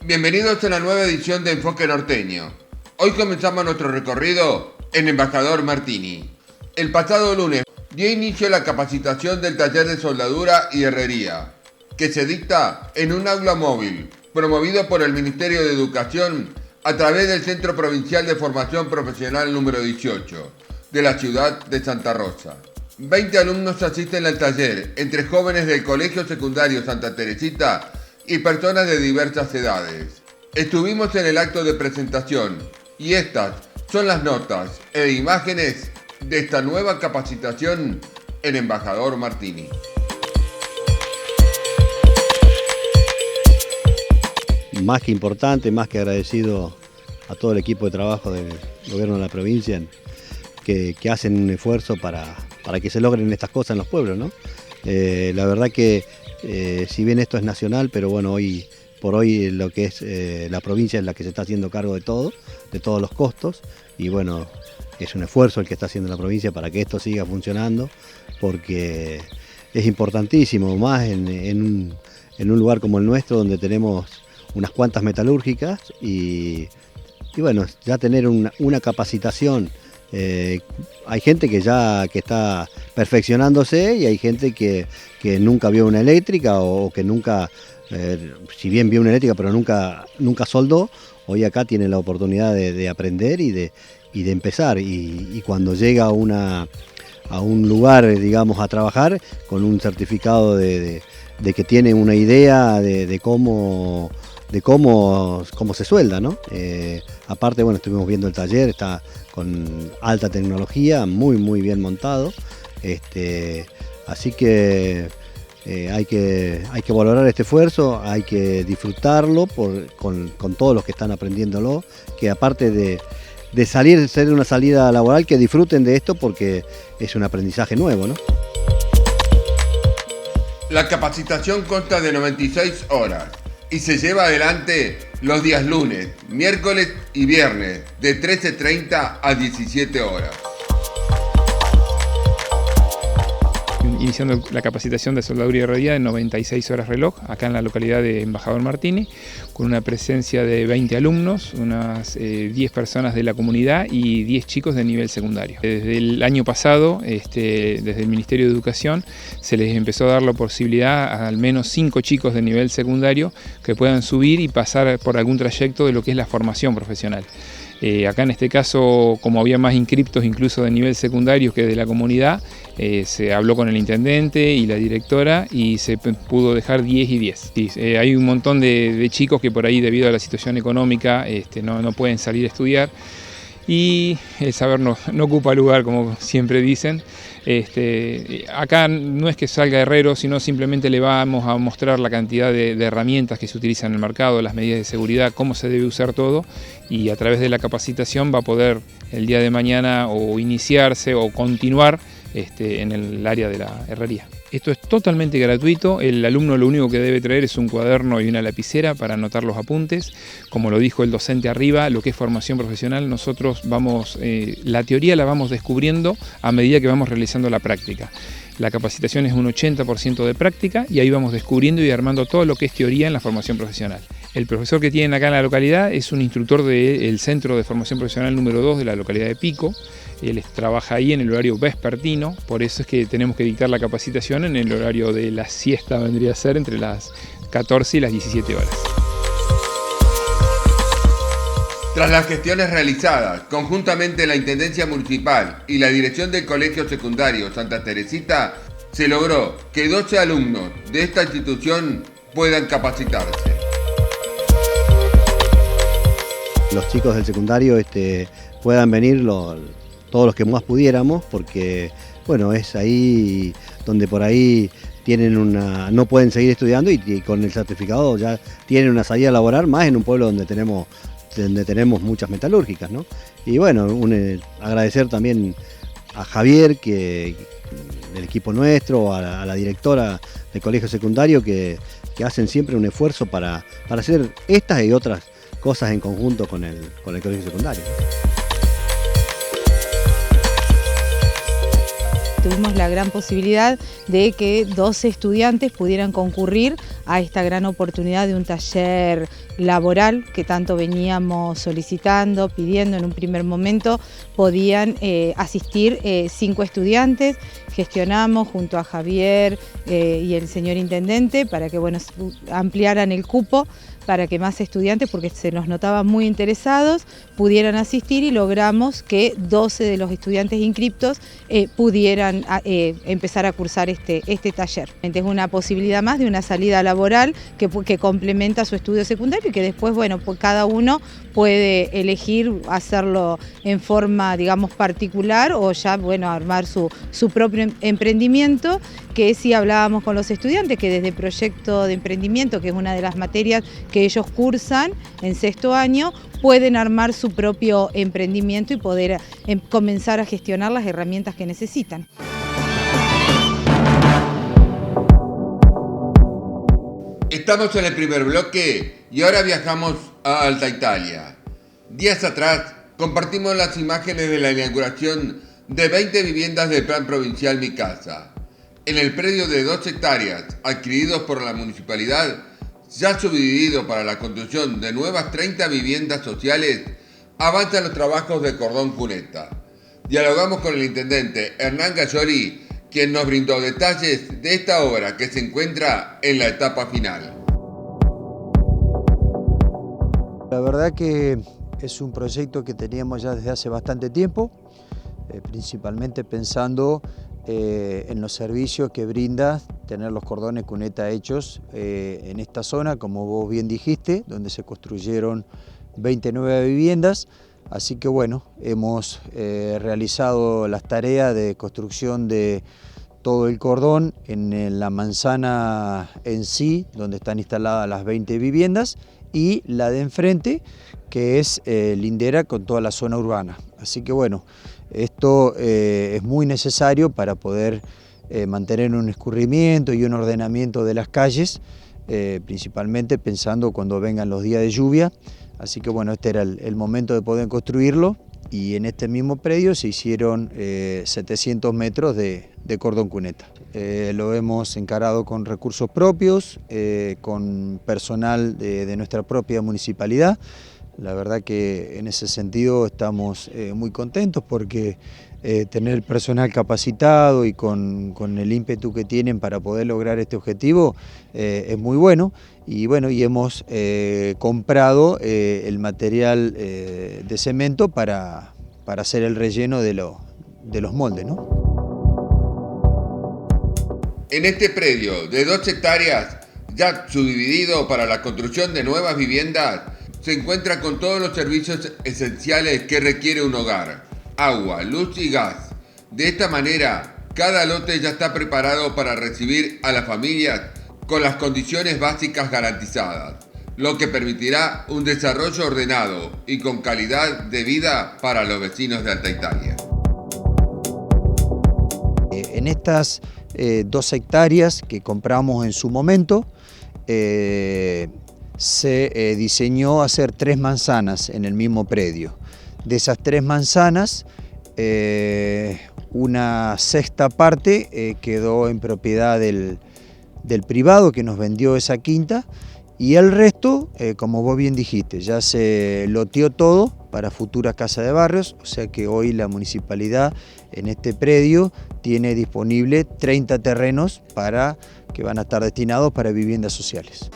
Bienvenidos a una nueva edición de Enfoque Norteño. Hoy comenzamos nuestro recorrido en Embajador Martini. El pasado lunes dio inicio a la capacitación del taller de soldadura y herrería, que se dicta en un aula móvil, promovido por el Ministerio de Educación a través del Centro Provincial de Formación Profesional número 18, de la ciudad de Santa Rosa. 20 alumnos asisten al taller, entre jóvenes del Colegio Secundario Santa Teresita y personas de diversas edades. Estuvimos en el acto de presentación y estas son las notas e imágenes de esta nueva capacitación en Embajador Martini. Más que importante, más que agradecido a todo el equipo de trabajo del gobierno de la provincia que hacen un esfuerzo para que se logren estas cosas en los pueblos, ¿no? La verdad que si bien esto es nacional, pero bueno, por hoy lo que es la provincia es la que se está haciendo cargo de todo, de todos los costos, y bueno, es un esfuerzo el que está haciendo la provincia para que esto siga funcionando, porque es importantísimo, más en un lugar como el nuestro, donde tenemos unas cuantas metalúrgicas, y bueno, ya tener una capacitación. Hay gente que está perfeccionándose y hay gente que nunca vio una eléctrica o que nunca, si bien vio una eléctrica pero nunca soldó. Hoy acá tiene la oportunidad de aprender y de empezar, y cuando llega a un lugar, digamos, a trabajar con un certificado de que tiene una idea de cómo se suelda, ¿no? Aparte, bueno, estuvimos viendo el taller, está con alta tecnología, muy bien montado, así que hay que valorar este esfuerzo, hay que disfrutarlo con todos los que están aprendiéndolo, que aparte de ser una salida laboral, que disfruten de esto porque es un aprendizaje nuevo, ¿no? La capacitación consta de 96 horas y se lleva adelante los días lunes, miércoles y viernes de 13:30 a 17 horas. Iniciando la capacitación de soldadura y herrería de 96 horas reloj, acá en la localidad de Embajador Martini, con una presencia de 20 alumnos, unas 10 personas de la comunidad y 10 chicos de nivel secundario. Desde el año pasado, desde el Ministerio de Educación, se les empezó a dar la posibilidad a al menos 5 chicos de nivel secundario que puedan subir y pasar por algún trayecto de lo que es la formación profesional. Acá en este caso, como había más inscriptos incluso de nivel secundario que de la comunidad, se habló con el intendente y la directora y se pudo dejar 10 y 10. Sí, hay un montón de chicos que por ahí, debido a la situación económica, no pueden salir a estudiar, y el saber no ocupa lugar, como siempre dicen. Acá no es que salga herrero, sino simplemente le vamos a mostrar la cantidad de herramientas que se utilizan en el mercado, las medidas de seguridad, cómo se debe usar todo, y a través de la capacitación va a poder el día de mañana o iniciarse o continuar en el área de la herrería. Esto es totalmente gratuito, el alumno lo único que debe traer es un cuaderno y una lapicera para anotar los apuntes. Como lo dijo el docente arriba, lo que es formación profesional, nosotros la teoría la vamos descubriendo a medida que vamos realizando la práctica. La capacitación es un 80% de práctica y ahí vamos descubriendo y armando todo lo que es teoría en la formación profesional. El profesor que tienen acá en la localidad es un instructor del Centro de Formación Profesional número 2 de la localidad de Pico. Él trabaja ahí en el horario vespertino, por eso es que tenemos que dictar la capacitación en el horario de la siesta, vendría a ser entre las 14 y las 17 horas. Tras las gestiones realizadas conjuntamente la Intendencia Municipal y la Dirección del Colegio Secundario Santa Teresita, se logró que 12 alumnos de esta institución puedan capacitarse. Los chicos del secundario puedan venir todos los que más pudiéramos, porque bueno, es ahí donde por ahí no pueden seguir estudiando y con el certificado ya tienen una salida laboral, más en un pueblo donde tenemos muchas metalúrgicas, ¿no? Y bueno, agradecer también a Javier, del equipo nuestro, a la directora del colegio secundario, que hacen siempre un esfuerzo para hacer estas y otras cosas en conjunto con el colegio secundario. Tuvimos la gran posibilidad de que 12 estudiantes pudieran concurrir a esta gran oportunidad de un taller laboral que tanto veníamos solicitando, pidiendo. En un primer momento podían asistir 5 estudiantes. Gestionamos junto a Javier y el señor intendente para que ampliaran el cupo para que más estudiantes, porque se nos notaba muy interesados, pudieran asistir, y logramos que 12 de los estudiantes inscriptos pudieran empezar a cursar este taller. Es una posibilidad más de una salida laboral que complementa su estudio secundario y que después, pues cada uno puede elegir hacerlo en forma, digamos, particular o ya, armar su propio emprendimiento, que sí hablábamos con los estudiantes que desde proyecto de emprendimiento, que es una de las materias que ellos cursan en 6º año, pueden armar su propio emprendimiento y poder comenzar a gestionar las herramientas que necesitan. Estamos en el primer bloque y ahora viajamos a Alta Italia. Días atrás compartimos las imágenes de la inauguración de 20 viviendas del Plan Provincial Mi Casa. En el predio de 2 hectáreas adquiridos por la municipalidad, ya subdividido para la construcción de nuevas 30 viviendas sociales, avanzan los trabajos de Cordón Cuneta. Dialogamos con el intendente Hernán Gayoli, quien nos brindó detalles de esta obra que se encuentra en la etapa final. La verdad que es un proyecto que teníamos ya desde hace bastante tiempo, principalmente pensando en los servicios que brinda tener los cordones Cuneta hechos en esta zona, como vos bien dijiste, donde se construyeron 29 viviendas. Así que hemos realizado las tareas de construcción de todo el cordón en la manzana en sí, donde están instaladas las 20 viviendas, y la de enfrente, que es lindera con toda la zona urbana. Así que esto es muy necesario para poder mantener un escurrimiento y un ordenamiento de las calles, principalmente pensando cuando vengan los días de lluvia. Así que este era el momento de poder construirlo, y en este mismo predio se hicieron 700 metros de cordón Cuneta. Lo hemos encarado con recursos propios, con personal de nuestra propia municipalidad. La verdad que en ese sentido estamos muy contentos porque tener el personal capacitado y con el ímpetu que tienen para poder lograr este objetivo es muy bueno. Y hemos comprado el material de cemento para hacer el relleno de los moldes, ¿no? En este predio de 2 hectáreas, ya subdividido para la construcción de nuevas viviendas, se encuentra con todos los servicios esenciales que requiere un hogar: agua, luz y gas. De esta manera, cada lote ya está preparado para recibir a las familias con las condiciones básicas garantizadas, lo que permitirá un desarrollo ordenado y con calidad de vida para los vecinos de Alta Italia. En estas 2 hectáreas que compramos en su momento, se diseñó hacer 3 manzanas en el mismo predio. De esas 3 manzanas, una 6ª parte quedó en propiedad del privado que nos vendió esa quinta, y el resto, como vos bien dijiste, ya se loteó todo para futuras casas de barrios, o sea que hoy la municipalidad en este predio tiene disponible 30 terrenos que van a estar destinados para viviendas sociales.